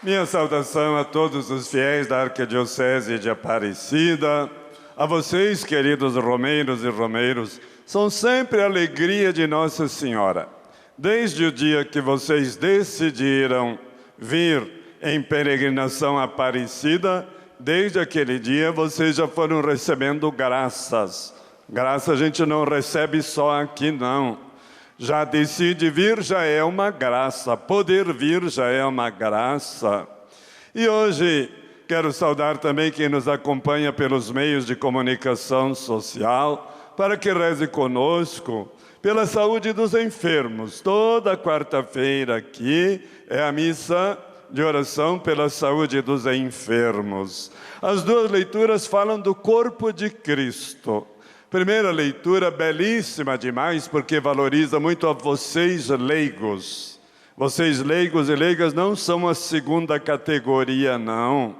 Minha saudação a todos os fiéis da Arquidiocese de Aparecida, a vocês, queridos romeiros e romeiros, são sempre a alegria de Nossa Senhora. Desde o dia que vocês decidiram vir em peregrinação a Aparecida, desde aquele dia vocês já foram recebendo graças. Graça a gente não recebe só aqui, não. Já decide vir, já é uma graça. Poder vir já é uma graça. E hoje quero saudar também quem nos acompanha pelos meios de comunicação social, para que reze conosco pela saúde dos enfermos. Toda quarta-feira aqui é a missa de oração pela saúde dos enfermos. As duas leituras falam do corpo de Cristo. Primeira leitura, belíssima demais, porque valoriza muito a vocês leigos. Vocês leigos e leigas não são a segunda categoria, não.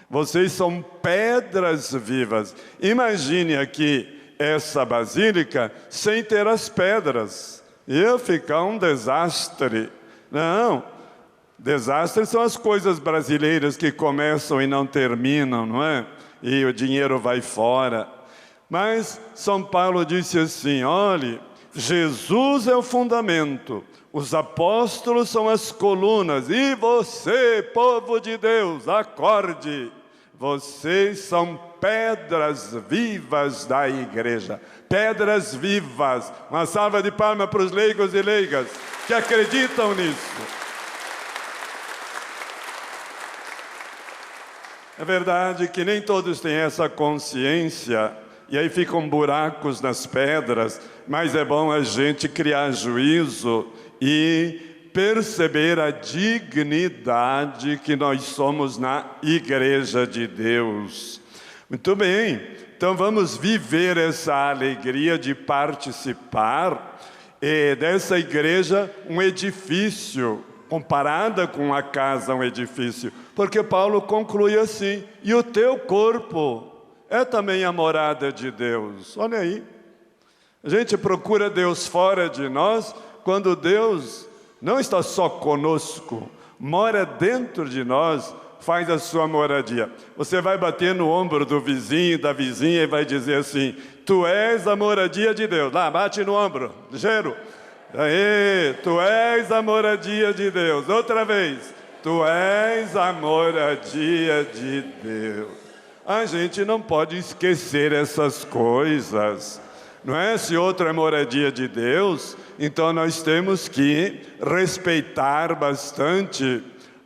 Vocês são pedras vivas. Imagine aqui essa basílica sem ter as pedras. Ia ficar um desastre. Não, desastres são as coisas brasileiras que começam e não terminam, não é? E o dinheiro vai fora. Mas São Paulo disse assim, olhe, Jesus é o fundamento, os apóstolos são as colunas, e você, povo de Deus, acorde, vocês são pedras vivas da igreja, pedras vivas. Uma salva de palmas para os leigos e leigas que acreditam nisso. É verdade que nem todos têm essa consciência, e aí ficam buracos nas pedras, mas é bom a gente criar juízo e perceber a dignidade que nós somos na Igreja de Deus. Muito bem, então vamos viver essa alegria de participar dessa igreja, um edifício, comparada com a casa, um edifício, porque Paulo conclui assim, e o teu corpo é também a morada de Deus. Olha aí, a gente procura Deus fora de nós, quando Deus não está só conosco, mora dentro de nós, faz a sua moradia. Você vai bater no ombro do vizinho, da vizinha, e vai dizer assim, tu és a moradia de Deus. Lá, bate no ombro, ligeiro. Aí, tu és a moradia de Deus. Outra vez, tu és a moradia de Deus. A gente não pode esquecer essas coisas, não é? Se outro é moradia de Deus, então nós temos que respeitar bastante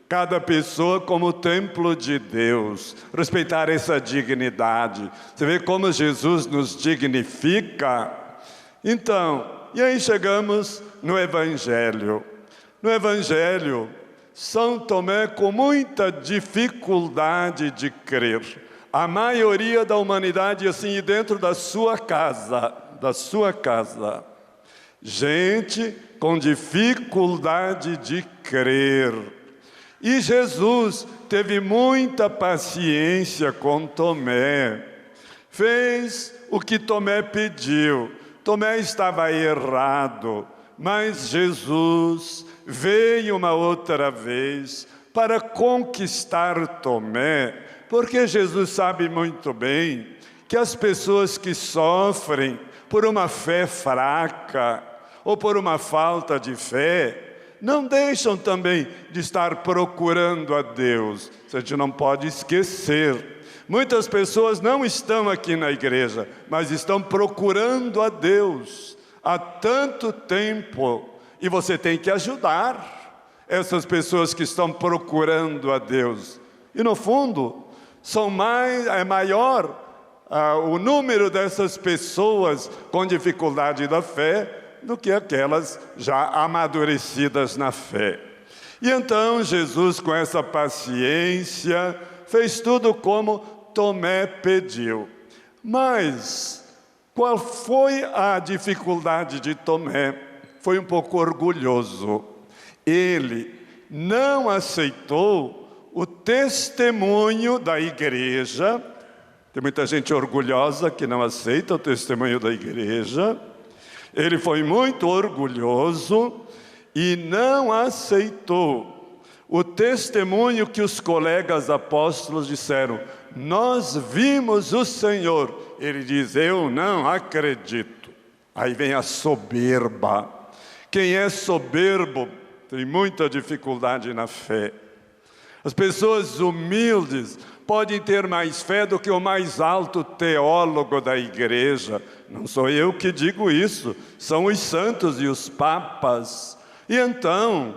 cada pessoa como templo de Deus, respeitar essa dignidade. Você vê como Jesus nos dignifica? Então, e aí chegamos no Evangelho. No Evangelho, São Tomé com muita dificuldade de crer. A maioria da humanidade, assim, dentro da sua casa, gente com dificuldade de crer. E Jesus teve muita paciência com Tomé, fez o que Tomé pediu. Tomé estava errado, mas Jesus veio uma outra vez para conquistar Tomé, porque Jesus sabe muito bem que as pessoas que sofrem por uma fé fraca ou por uma falta de fé, não deixam também de estar procurando a Deus. A gente não pode esquecer. Muitas pessoas não estão aqui na igreja, mas estão procurando a Deus há tanto tempo. E você tem que ajudar essas pessoas que estão procurando a Deus. E no fundo, é maior o número dessas pessoas com dificuldade da fé do que aquelas já amadurecidas na fé. E então Jesus, com essa paciência, fez tudo como Tomé pediu. Mas qual foi a dificuldade de Tomé? Foi um pouco orgulhoso. Ele não aceitou o testemunho da igreja. Tem muita gente orgulhosa que não aceita o testemunho da igreja. Ele foi muito orgulhoso e não aceitou o testemunho que os colegas apóstolos disseram: nós vimos o Senhor. Ele diz: eu não acredito. Aí vem a soberba. Quem é soberbo tem muita dificuldade na fé. As pessoas humildes podem ter mais fé do que o mais alto teólogo da igreja. Não sou eu que digo isso, são os santos e os papas. E então,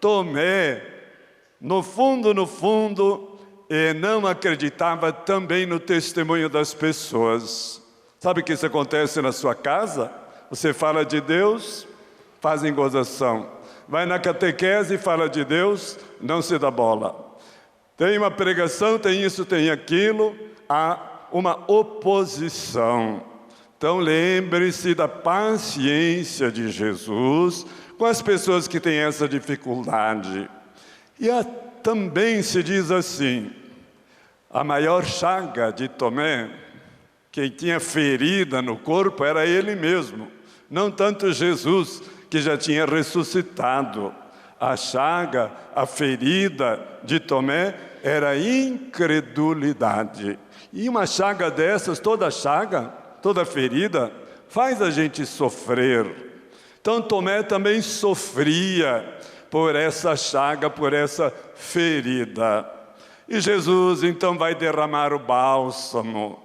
Tomé, no fundo, não acreditava também no testemunho das pessoas. Sabe o que isso acontece na sua casa? Você fala de Deus, fazem gozação. Vai na catequese e fala de Deus, não se dá bola. Tem uma pregação, tem isso, tem aquilo, há uma oposição. Então lembre-se da paciência de Jesus com as pessoas que têm essa dificuldade. E também se diz assim, a maior chaga de Tomé, quem tinha ferida no corpo era ele mesmo, não tanto Jesus, que já tinha ressuscitado. A chaga, a ferida de Tomé era incredulidade. E uma chaga dessas, toda chaga, toda ferida, faz a gente sofrer. Então Tomé também sofria por essa chaga, por essa ferida. E Jesus então vai derramar o bálsamo.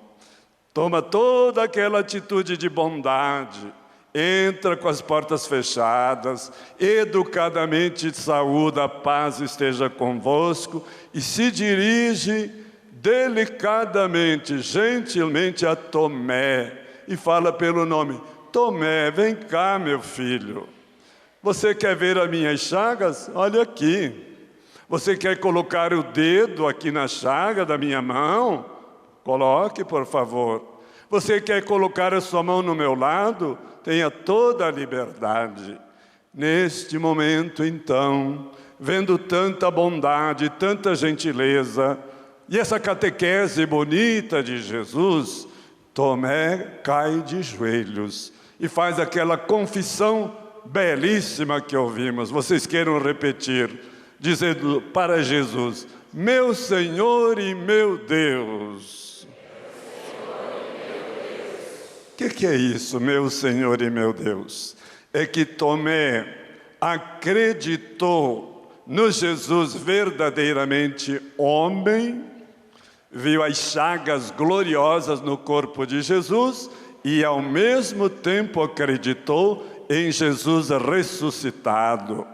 Toma toda aquela atitude de bondade. Entra com as portas fechadas, educadamente saúda, a paz esteja convosco, e se dirige delicadamente, gentilmente a Tomé, e fala pelo nome: Tomé, vem cá, meu filho. Você quer ver as minhas chagas? Olha aqui. Você quer colocar o dedo aqui na chaga da minha mão? Coloque, por favor. Você quer colocar a sua mão no meu lado? Tenha toda a liberdade. Neste momento, então, vendo tanta bondade, tanta gentileza, e essa catequese bonita de Jesus, Tomé cai de joelhos e faz aquela confissão belíssima que ouvimos. Vocês queiram repetir, dizendo para Jesus: meu Senhor e meu Deus. O que é isso, meu Senhor e meu Deus? É que Tomé acreditou no Jesus verdadeiramente homem, viu as chagas gloriosas no corpo de Jesus e ao mesmo tempo acreditou em Jesus ressuscitado.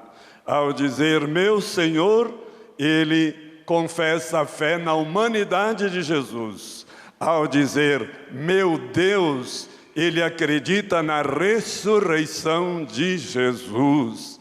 Ao dizer meu Senhor, ele confessa a fé na humanidade de Jesus. Ao dizer meu Deus, ele acredita na ressurreição de Jesus.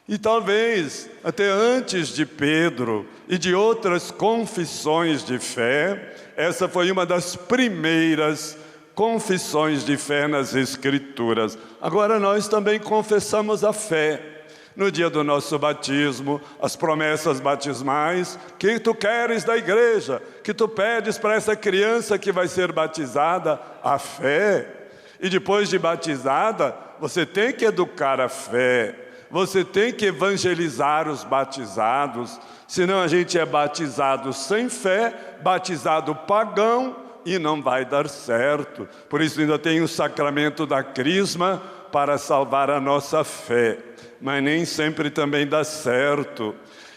E talvez, até antes de Pedro e de outras confissões de fé, essa foi uma das primeiras confissões de fé nas Escrituras. Agora nós também confessamos a fé. No dia do nosso batismo, as promessas batismais que tu queres da igreja, que tu pedes para essa criança que vai ser batizada, a fé. E depois de batizada, você tem que educar a fé, você tem que evangelizar os batizados, senão a gente é batizado sem fé, batizado pagão, e não vai dar certo. Por isso ainda tem o sacramento da crisma para salvar a nossa fé, mas nem sempre também dá certo.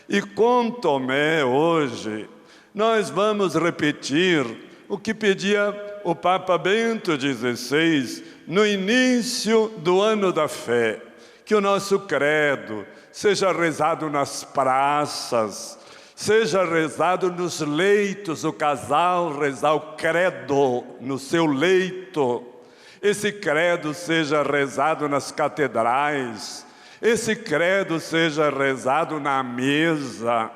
E com Tomé hoje, nós vamos repetir o que pedia o Papa Bento XVI no início do ano da fé, que o nosso credo seja rezado nas praças, seja rezado nos leitos, o casal rezar o credo no seu leito, esse credo seja rezado nas catedrais, esse credo seja rezado na mesa.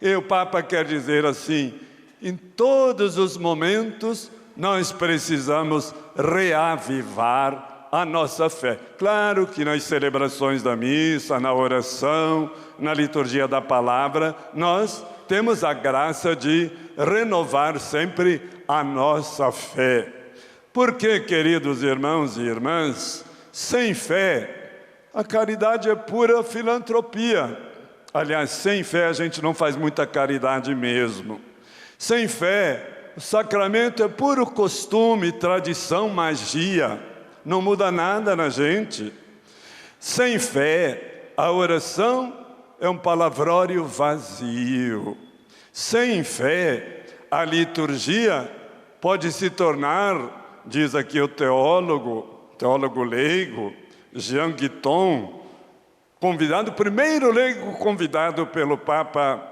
E o Papa quer dizer assim, em todos os momentos nós precisamos reavivar a nossa fé. Claro que nas celebrações da missa, na oração, na liturgia da palavra, nós temos a graça de renovar sempre a nossa fé. Porque, queridos irmãos e irmãs, sem fé, a caridade é pura filantropia. Aliás, sem fé a gente não faz muita caridade mesmo. Sem fé, o sacramento é puro costume, tradição, magia. Não muda nada na gente. Sem fé, a oração é um palavrório vazio. Sem fé, a liturgia pode se tornar, diz aqui o teólogo leigo, Jean Guiton, primeiro leigo convidado pelo Papa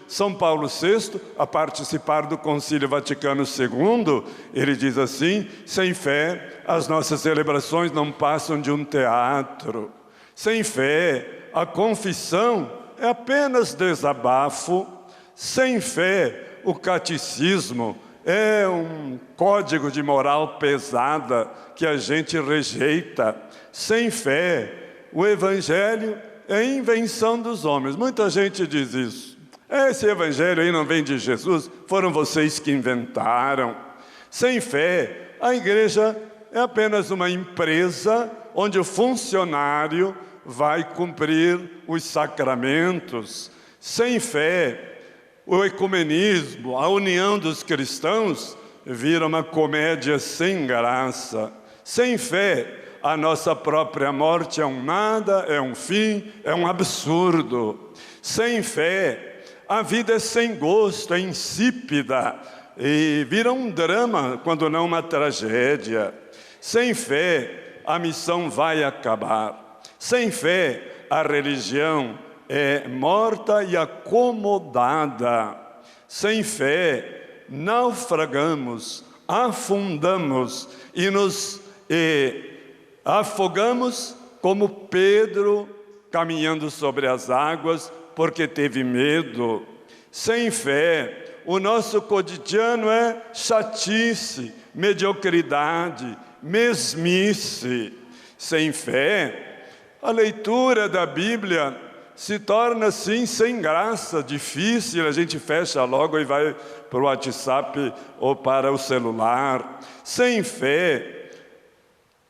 São Paulo VI a participar do Concílio Vaticano II. Ele diz assim: sem fé, as nossas celebrações não passam de um teatro. Sem fé, a confissão é apenas desabafo. Sem fé, o catecismo é um código de moral pesada que a gente rejeita. Sem fé, o evangelho é invenção dos homens. Muita gente diz isso. Esse evangelho aí não vem de Jesus, foram vocês que inventaram. Sem fé, a igreja é apenas uma empresa onde o funcionário vai cumprir os sacramentos. Sem fé, o ecumenismo, a união dos cristãos, vira uma comédia sem graça. Sem fé, a nossa própria morte é um nada, é um fim, é um absurdo. Sem fé, a vida é sem gosto, é insípida e vira um drama, quando não uma tragédia. Sem fé, a missão vai acabar. Sem fé, a religião é morta e acomodada. Sem fé, naufragamos, afundamos e nos afogamos como Pedro caminhando sobre as águas porque teve medo. Sem fé, o nosso cotidiano é chatice, mediocridade, mesmice. Sem fé, a leitura da Bíblia se torna assim sem graça, difícil, a gente fecha logo e vai para o WhatsApp ou para o celular. Sem fé,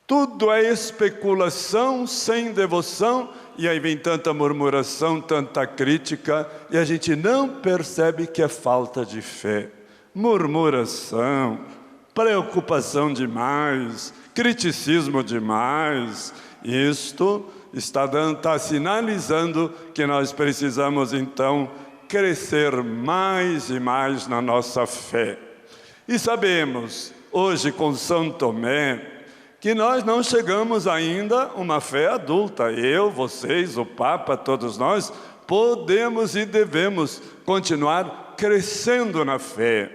tudo é especulação sem devoção, e aí vem tanta murmuração, tanta crítica, e a gente não percebe que é falta de fé. Murmuração, preocupação demais, criticismo demais. Isto está sinalizando que nós precisamos então crescer mais e mais na nossa fé. E sabemos, hoje com São Tomé, que nós não chegamos ainda a uma fé adulta. Eu, vocês, o Papa, todos nós, podemos e devemos continuar crescendo na fé.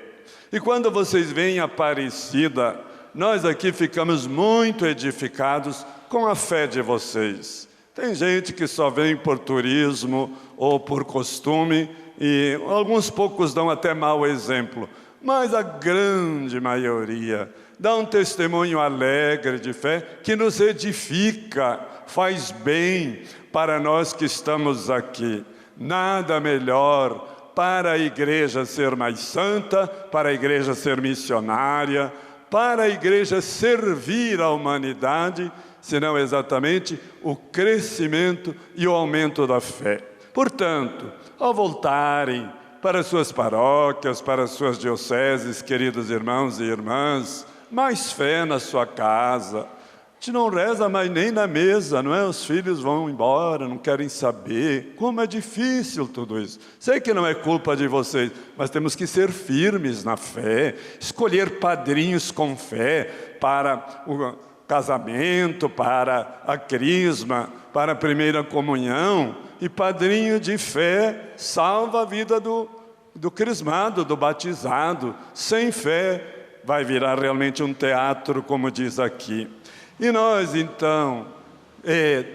E quando vocês veem Aparecida, nós aqui ficamos muito edificados com a fé de vocês. Tem gente que só vem por turismo ou por costume, e alguns poucos dão até mau exemplo, mas a grande maioria dá um testemunho alegre de fé que nos edifica, faz bem para nós que estamos aqui. Nada melhor para a igreja ser mais santa, para a igreja ser missionária, para a igreja servir a humanidade, senão exatamente o crescimento e o aumento da fé. Portanto, ao voltarem para suas paróquias, para suas dioceses, queridos irmãos e irmãs, mais fé na sua casa. A gente não reza mais nem na mesa, não é? Os filhos vão embora, não querem saber. Como é difícil tudo isso. Sei que não é culpa de vocês, mas temos que ser firmes na fé, escolher padrinhos com fé para o casamento, para a crisma, para a primeira comunhão. E padrinho de fé salva a vida do crismado, do batizado. Sem fé vai virar realmente um teatro, como diz aqui. E nós, então,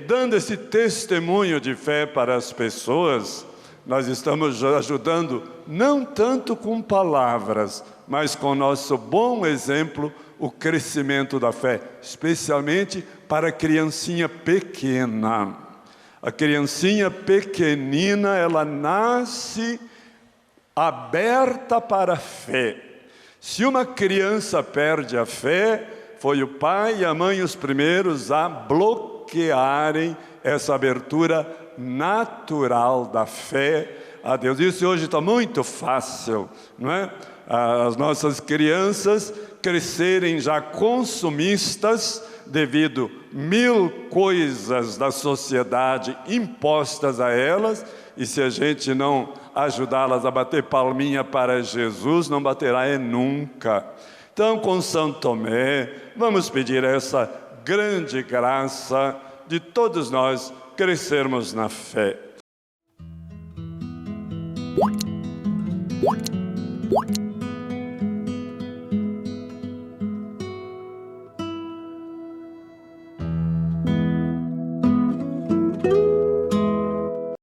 dando esse testemunho de fé para as pessoas, nós estamos ajudando, não tanto com palavras, mas com o nosso bom exemplo, o crescimento da fé, especialmente para a criancinha pequena. A criancinha pequenina, ela nasce aberta para a fé. Se uma criança perde a fé, foi o pai e a mãe os primeiros a bloquearem essa abertura natural da fé a Deus. Isso hoje está muito fácil, não é? As nossas crianças crescerem já consumistas devido a 1000 coisas da sociedade impostas a elas, e se a gente não ajudá-las a bater palminha para Jesus, não baterá nunca. Então, com São Tomé, vamos pedir essa grande graça de todos nós crescermos na fé.